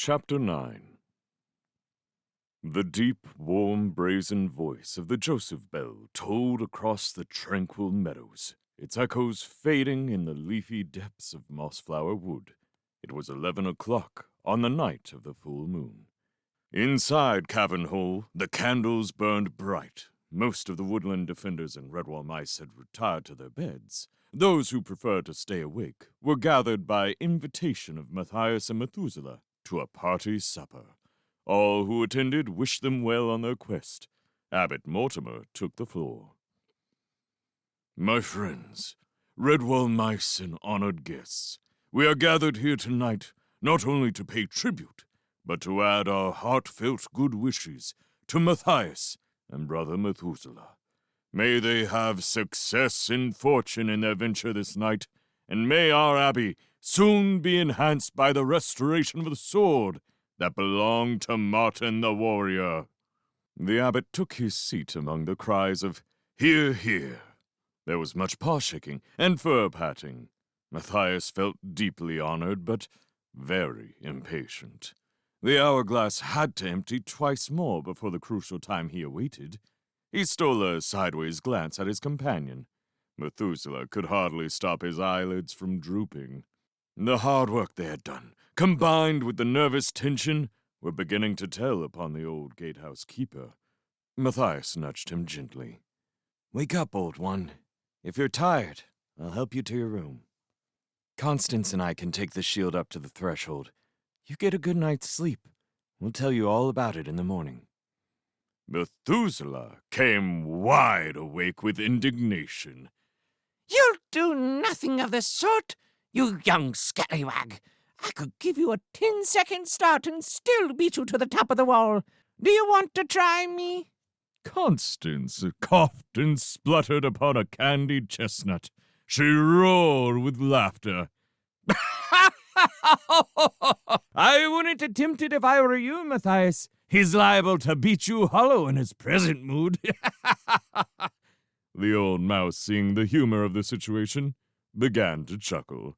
Chapter 9. The deep, warm, brazen voice of the Joseph bell tolled across the tranquil meadows, its echoes fading in the leafy depths of Mossflower Wood. It was 11 o'clock on the night of the full moon. Inside Cavern Hole, the candles burned bright. Most of the woodland defenders and Redwall mice had retired to their beds. Those who preferred to stay awake were gathered by invitation of Matthias and Methuselah to a party supper. All who attended wished them well on their quest. Abbot Mortimer took the floor. My friends, Redwall mice and honored guests, we are gathered here tonight not only to pay tribute, but to add our heartfelt good wishes to Matthias and Brother Methuselah. May they have success and fortune in their venture this night, and may our abbey soon be enhanced by the restoration of the sword that belonged to Martin the warrior. The abbot took his seat among the cries of, "Hear, hear." There was much paw-shaking and fur-patting. Matthias felt deeply honored, but very impatient. The hourglass had to empty twice more before the crucial time he awaited. He stole a sideways glance at his companion. Methuselah could hardly stop his eyelids from drooping. The hard work they had done, combined with the nervous tension, were beginning to tell upon the old gatehouse keeper. Matthias nudged him gently. "Wake up, old one. If you're tired, I'll help you to your room. Constance and I can take the shield up to the threshold. You get a good night's sleep. We'll tell you all about it in the morning." Methuselah came wide awake with indignation. "You'll do nothing of the sort, you young scallywag. I could give you a 10-second start and still beat you to the top of the wall. Do you want to try me?" Constance coughed and spluttered upon a candied chestnut. She roared with laughter. I wouldn't attempt it if I were you, Matthias. He's liable to beat you hollow in his present mood. The old mouse, seeing the humor of the situation, began to chuckle.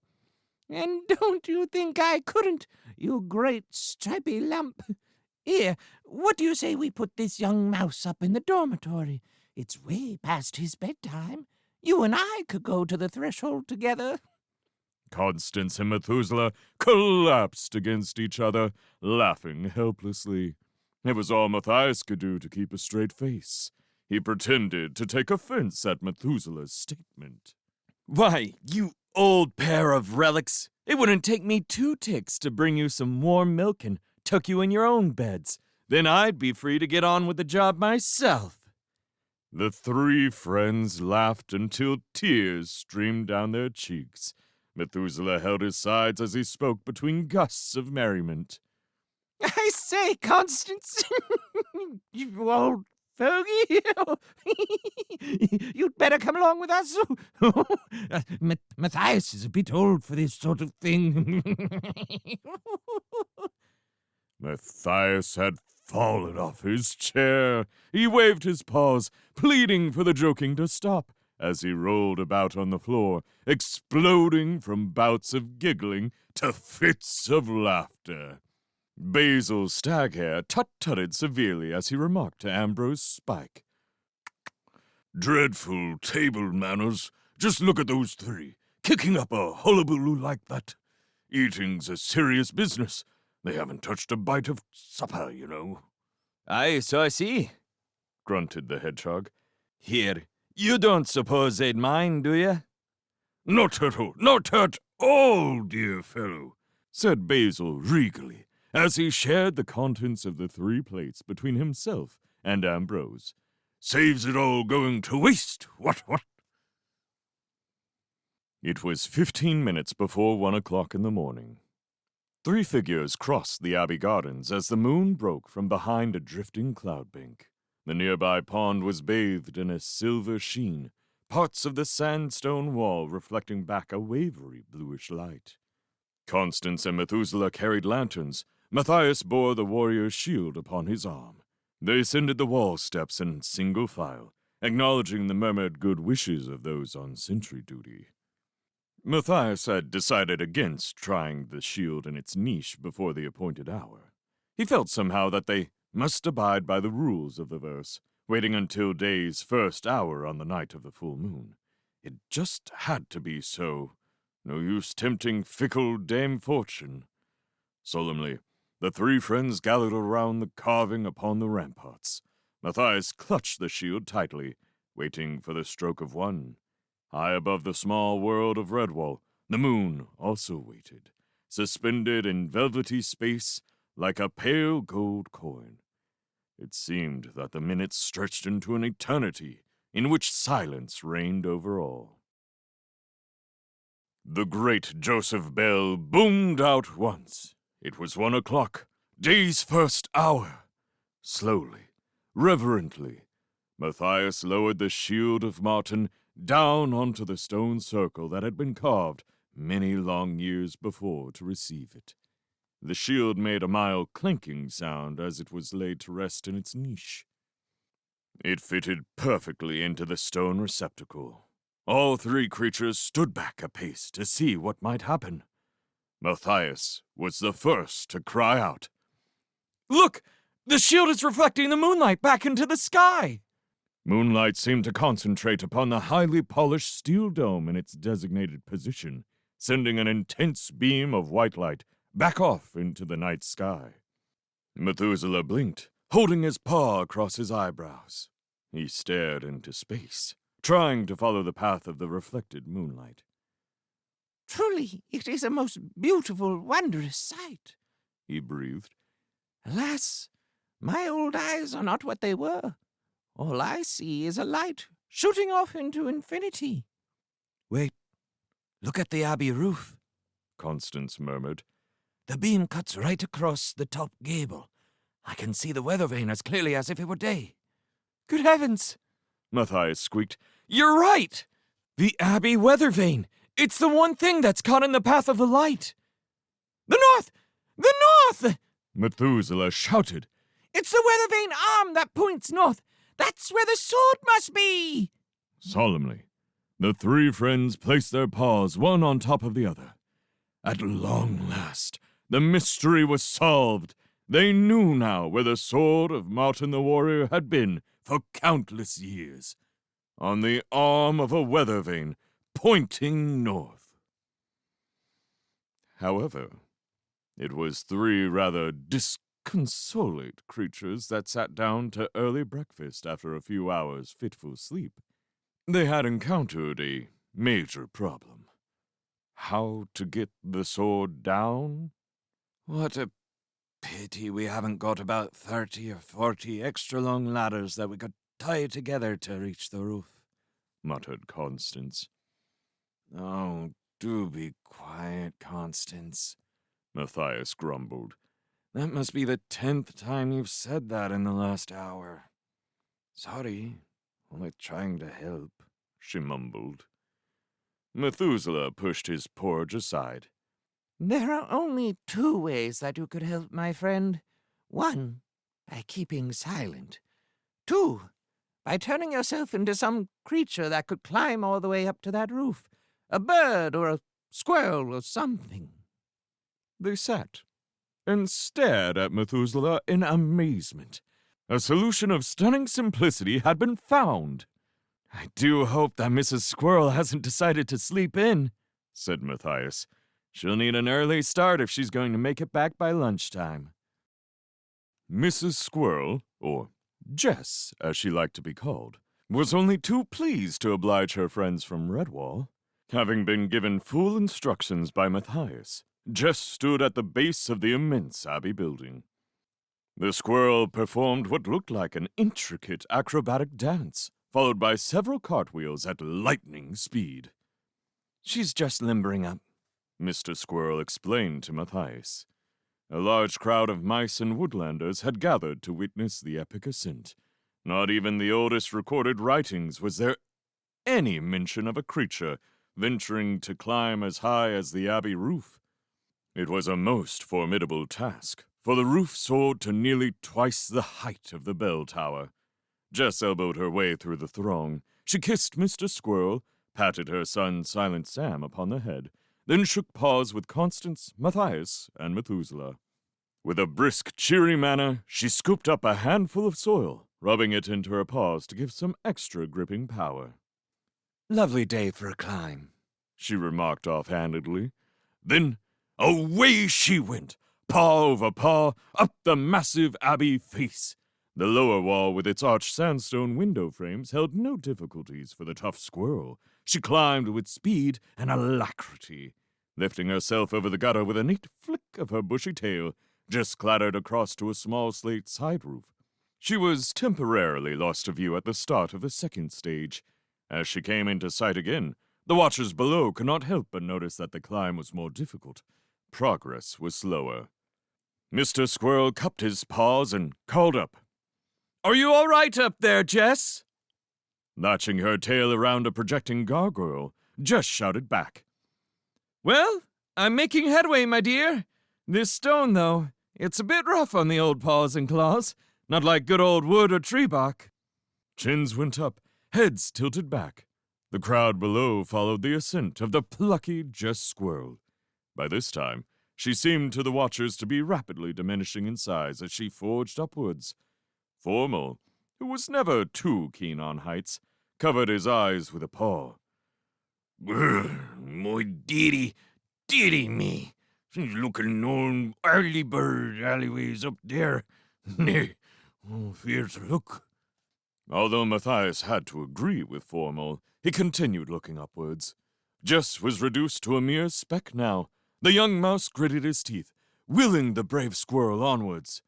"And don't you think I couldn't, you great stripy lump? Here, what do you say we put this young mouse up in the dormitory? It's way past his bedtime. You and I could go to the threshold together." Constance and Methuselah collapsed against each other, laughing helplessly. It was all Matthias could do to keep a straight face. He pretended to take offense at Methuselah's statement. Why, you old pair of relics, it wouldn't take me 2 ticks to bring you some warm milk and tuck you in your own beds. Then I'd be free to get on with the job myself. The 3 friends laughed until tears streamed down their cheeks. Methuselah held his sides as he spoke between gusts of merriment. "I say, Constance, you old fogey, you'd better come along with us. Matthias is a bit old for this sort of thing." Matthias had fallen off his chair. He waved his paws, pleading for the joking to stop, as he rolled about on the floor, exploding from bouts of giggling to fits of laughter. Basil Staghair tut-tutted severely as he remarked to Ambrose Spike. "Dreadful table manners. Just look at those 3, kicking up a hullabaloo like that. Eating's a serious business. They haven't touched a bite of supper, you know." Aye, so I see, grunted the hedgehog. Here, you don't suppose they'd mind, do you? Not at all, dear fellow," said Basil regally, as he shared the contents of the 3 plates between himself and Ambrose. "Saves it all going to waste, what? It was 15 minutes before 1 o'clock in the morning. 3 figures crossed the Abbey Gardens as the moon broke from behind a drifting cloud bank. The nearby pond was bathed in a silver sheen, parts of the sandstone wall reflecting back a wavery bluish light. Constance and Methuselah carried lanterns. Matthias bore the warrior's shield upon his arm. They ascended the wall steps in single file, acknowledging the murmured good wishes of those on sentry duty. Matthias had decided against trying the shield in its niche before the appointed hour. He felt somehow that they must abide by the rules of the verse, waiting until day's first hour on the night of the full moon. It just had to be so. No use tempting fickle Dame Fortune. Solemnly, the three friends gathered around the carving upon the ramparts. Matthias clutched the shield tightly, waiting for the stroke of one. High above the small world of Redwall, the moon also waited, suspended in velvety space like a pale gold coin. It seemed that the minutes stretched into an eternity in which silence reigned over all. The great Joseph bell boomed out once. It was 1 o'clock, day's first hour. Slowly, reverently, Matthias lowered the shield of Martin down onto the stone circle that had been carved many long years before to receive it. The shield made a mild clinking sound as it was laid to rest in its niche. It fitted perfectly into the stone receptacle. All three creatures stood back a pace to see what might happen. Matthias was the first to cry out. Look! The shield is reflecting the moonlight back into the sky! Moonlight seemed to concentrate upon the highly polished steel dome in its designated position, sending an intense beam of white light back off into the night sky. Methuselah blinked, holding his paw across his eyebrows. He stared into space, trying to follow the path of the reflected moonlight. Truly, it is a most beautiful, wondrous sight, He breathed. Alas, my old eyes are not what they were. All I see is a light shooting off into infinity. Wait, look at the abbey roof, Constance murmured. The beam cuts right across the top gable. I can see the weather vane as clearly as if it were day. Good heavens! Matthias squeaked. You're right! The abbey weather vane! It's the one thing that's caught in the path of the light! The north! The north! Methuselah shouted. It's the weather vane arm that points north. That's where the sword must be! Solemnly, the three friends placed their paws one on top of the other. At long last, the mystery was solved. They knew now where the sword of Martin the Warrior had been for countless years. On the arm of a weather vane, pointing north. However, it was three rather disconsolate creatures that sat down to early breakfast after a few hours' fitful sleep. They had encountered a major problem. How to get the sword down? What a pity we haven't got about 30 or 40 extra long ladders that we could tie together to reach the roof, muttered Constance. Oh, do be quiet, Constance, Matthias grumbled. That must be the 10th time you've said that in the last hour. Sorry, only trying to help, she mumbled. Methuselah pushed his porridge aside. There are only two ways that you could help, my friend. One, by keeping silent. Two, by turning yourself into some creature that could climb all the way up to that roof. A bird or a squirrel or something. They sat and stared at Methuselah in amazement. A solution of stunning simplicity had been found. I do hope that Mrs. Squirrel hasn't decided to sleep in, said Matthias. She'll need an early start if she's going to make it back by lunchtime. Mrs. Squirrel, or Jess, as she liked to be called, was only too pleased to oblige her friends from Redwall. Having been given full instructions by Matthias, Jess stood at the base of the immense abbey building. The squirrel performed what looked like an intricate acrobatic dance, followed by several cartwheels at lightning speed. She's just limbering up, Mr. Squirrel explained to Matthias. A large crowd of mice and woodlanders had gathered to witness the epic ascent. Not even the oldest recorded writings was there any mention of a creature venturing to climb as high as the abbey roof. It was a most formidable task, for the roof soared to nearly twice the height of the bell tower. Jess elbowed her way through the throng. She kissed Mr. Squirrel, patted her son Silent Sam upon the head, then shook paws with Constance, Matthias, and Methuselah. With a brisk, cheery manner, she scooped up a handful of soil, rubbing it into her paws to give some extra gripping power. Lovely day for a climb, she remarked offhandedly. Then away she went, paw over paw, up the massive abbey face. The lower wall with its arched sandstone window frames held no difficulties for the tough squirrel. She climbed with speed and alacrity, lifting herself over the gutter with a neat flick of her bushy tail, just clattered across to a small slate side roof. She was temporarily lost to view at the start of the second stage. As she came into sight again, the watchers below could not help but notice that the climb was more difficult. Progress was slower. Mr. Squirrel cupped his paws and called up. "Are you all right up there, Jess?" Latching her tail around a projecting gargoyle, Jess shouted back. "Well, I'm making headway, my dear. This stone, though, it's a bit rough on the old paws and claws, not like good old wood or tree bark." Chins went up, heads tilted back. The crowd below followed the ascent of the plucky Jess Squirrel. By this time, she seemed to the watchers to be rapidly diminishing in size as she forged upwards. Formal, who was never too keen on heights, covered his eyes with a paw. My dearie me. She's looking on early bird alleyways up there. Nay, fear to look. Although Matthias had to agree with Formal, he continued looking upwards. Jess was reduced to a mere speck now. The young mouse gritted his teeth, willing the brave squirrel onwards.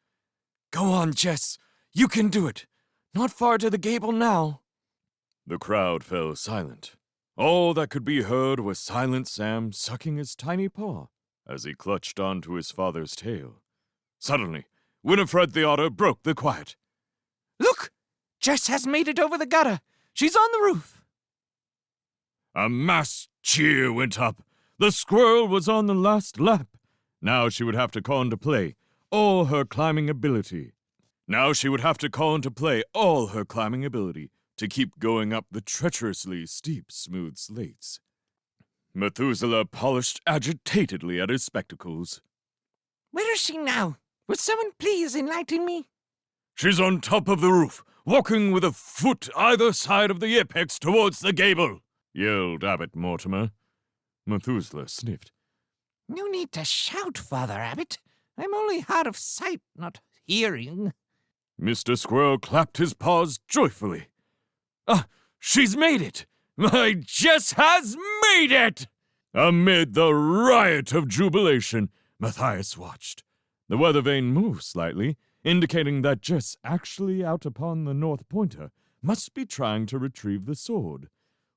"Go on, Jess. You can do it. Not far to the gable now." The crowd fell silent. All that could be heard was Silent Sam sucking his tiny paw as he clutched onto his father's tail. Suddenly, Winifred the otter broke the quiet. Look! Jess has made it over the gutter. She's on the roof. A mass cheer went up. The squirrel was on the last lap. Now she would have to call into play all her climbing ability. To keep going up the treacherously steep, smooth slates. Methuselah polished agitatedly at his spectacles. Where is she now? Would someone please enlighten me? She's on top of the roof, walking with a foot either side of the apex towards the gable, yelled Abbot Mortimer. Methuselah sniffed. No need to shout, Father Abbot. I'm only hard of sight, not hearing. Mr. Squirrel clapped his paws joyfully. She's made it! My Jess has made it! Amid the riot of jubilation, Matthias watched. The weather vane moved slightly, indicating that Jess, actually out upon the north pointer, must be trying to retrieve the sword.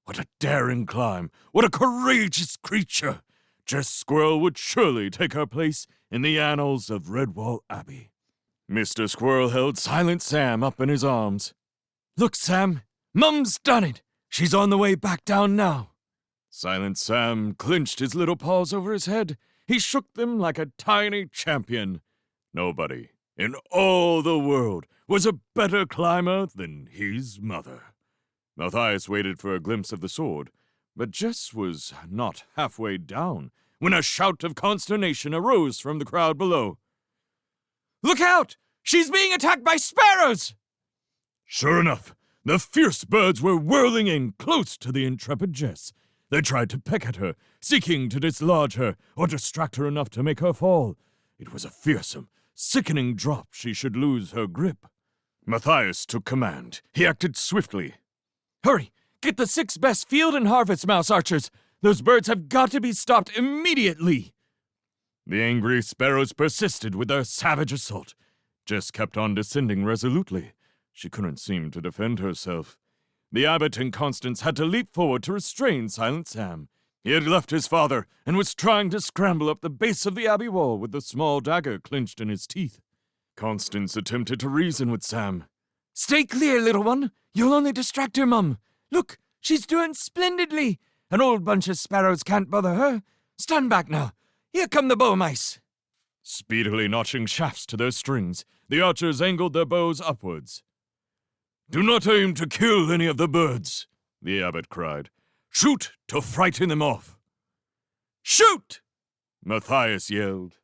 What a daring climb! What a courageous creature! Jess Squirrel would surely take her place in the annals of Redwall Abbey. Mr. Squirrel held Silent Sam up in his arms. "Look, Sam! Mum's done it! She's on the way back down now." Silent Sam clenched his little paws over his head. He shook them like a tiny champion. Nobody in all the world was a better climber than his mother. Matthias waited for a glimpse of the sword, but Jess was not halfway down when a shout of consternation arose from the crowd below. "Look out! She's being attacked by sparrows!" Sure enough, the fierce birds were whirling in close to the intrepid Jess. They tried to peck at her, seeking to dislodge her or distract her enough to make her fall. It was a fearsome, sickening drop she should lose her grip. Matthias took command. He acted swiftly. "Hurry! Get the 6 best field and harvest mouse archers! Those birds have got to be stopped immediately!" The angry sparrows persisted with their savage assault. Jess kept on descending resolutely. She couldn't seem to defend herself. The abbot and Constance had to leap forward to restrain Silent Sam. He had left his father and was trying to scramble up the base of the abbey wall with the small dagger clenched in his teeth. Constance attempted to reason with Sam. "Stay clear, little one. You'll only distract her, Mum. Look, she's doing splendidly. An old bunch of sparrows can't bother her. Stand back now. Here come the bow mice." Speedily notching shafts to their strings, the archers angled their bows upwards. "Do not aim to kill any of the birds," the abbot cried. Shoot to frighten them off. Shoot! Matthias yelled.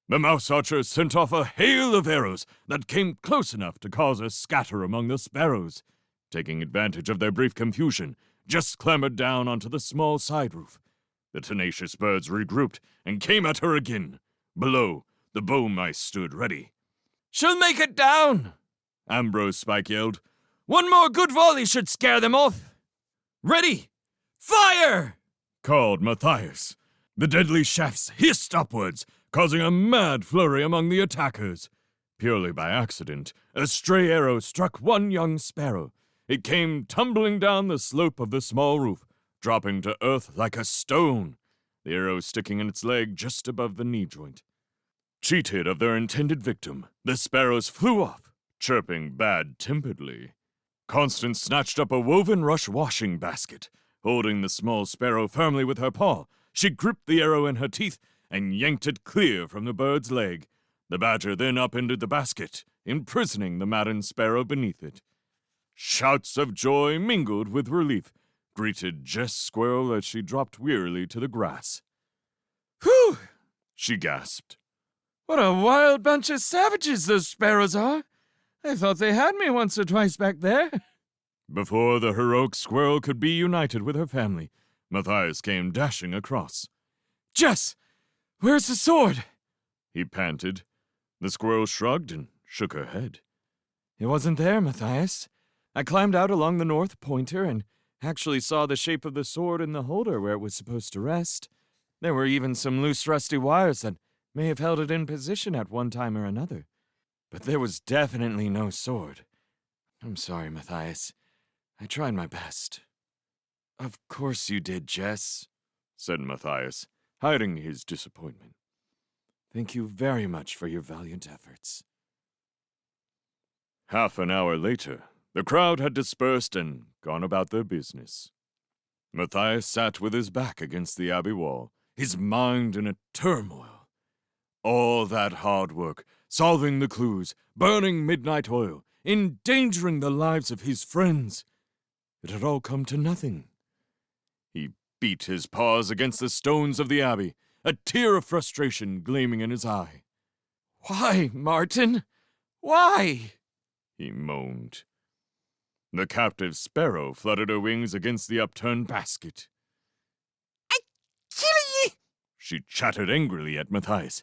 The mouse archer sent off a hail of arrows that came close enough to cause a scatter among the sparrows. Taking advantage of their brief confusion, Jess clambered down onto the small side roof. The tenacious birds regrouped and came at her again. Below, the bow mice stood ready. She'll make it down! Ambrose Spike yelled. One more good volley should scare them off. Ready! Fire! Called Matthias. The deadly shafts hissed upwards, causing a mad flurry among the attackers. Purely by accident, a stray arrow struck one young sparrow. It came tumbling down the slope of the small roof, dropping to earth like a stone, the arrow sticking in its leg just above the knee joint. Cheated of their intended victim, the sparrows flew off, chirping bad-temperedly. Constance snatched up a woven rush washing basket. Holding the small sparrow firmly with her paw, she gripped the arrow in her teeth and yanked it clear from the bird's leg. The badger then upended the basket, imprisoning the maddened sparrow beneath it. Shouts of joy mingled with relief greeted Jess Squirrel as she dropped wearily to the grass. Whew! She gasped. What a wild bunch of savages those sparrows are! I thought they had me once or twice back there. Before the heroic squirrel could be united with her family, Matthias came dashing across. Jess! Where's the sword? He panted. The squirrel shrugged and shook her head. It wasn't there, Matthias. I climbed out along the north pointer and actually saw the shape of the sword in the holder where it was supposed to rest. There were even some loose rusty wires that may have held it in position at one time or another. But there was definitely no sword. I'm sorry, Matthias. I tried my best. Of course you did, Jess, said Matthias, hiding his disappointment. Thank you very much for your valiant efforts. Half an hour later, the crowd had dispersed and gone about their business. Matthias sat with his back against the abbey wall, his mind in a turmoil. All that hard work, solving the clues, burning midnight oil, endangering the lives of his friends. It had all come to nothing. He beat his paws against the stones of the abbey, a tear of frustration gleaming in his eye. Why, Martin? Why? He moaned. The captive sparrow fluttered her wings against the upturned basket. I kill ye! She chattered angrily at Matthias.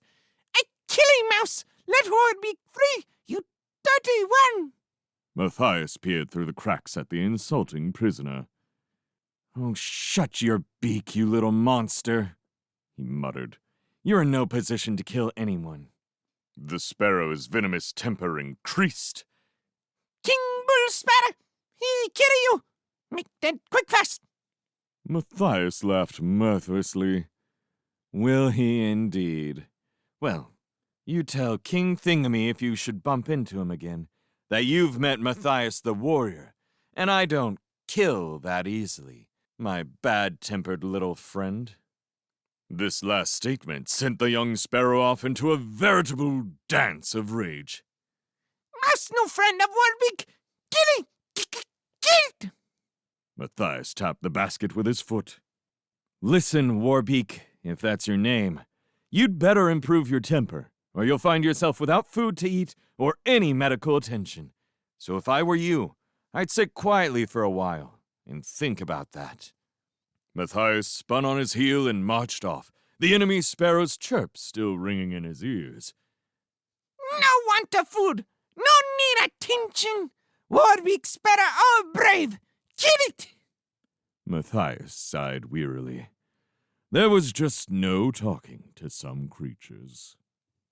I kill ye, mouse! Let Ward be free, you dirty one! Matthias peered through the cracks at the insulting prisoner. Oh, shut your beak, you little monster, he muttered. You're in no position to kill anyone. The sparrow's venomous temper increased. King Bull Sparrow, he kill you! Make that quick fast! Matthias laughed mirthlessly. Will he indeed? Well, you tell King Thingamy if you should bump into him again, that you've met Matthias the warrior, and I don't kill that easily, my bad-tempered little friend. This last statement sent the young sparrow off into a veritable dance of rage. Mouse no friend of Warbeak! Kill him! Killed! Matthias tapped the basket with his foot. Listen, Warbeak, if that's your name, you'd better improve your temper, or you'll find yourself without food to eat or any medical attention. So if I were you, I'd sit quietly for a while and think about that. Matthias spun on his heel and marched off, the enemy sparrow's chirp still ringing in his ears. No want of food! No need attention! Warbeak Sparrow all brave! Kill it! Matthias sighed wearily. There was just no talking to some creatures.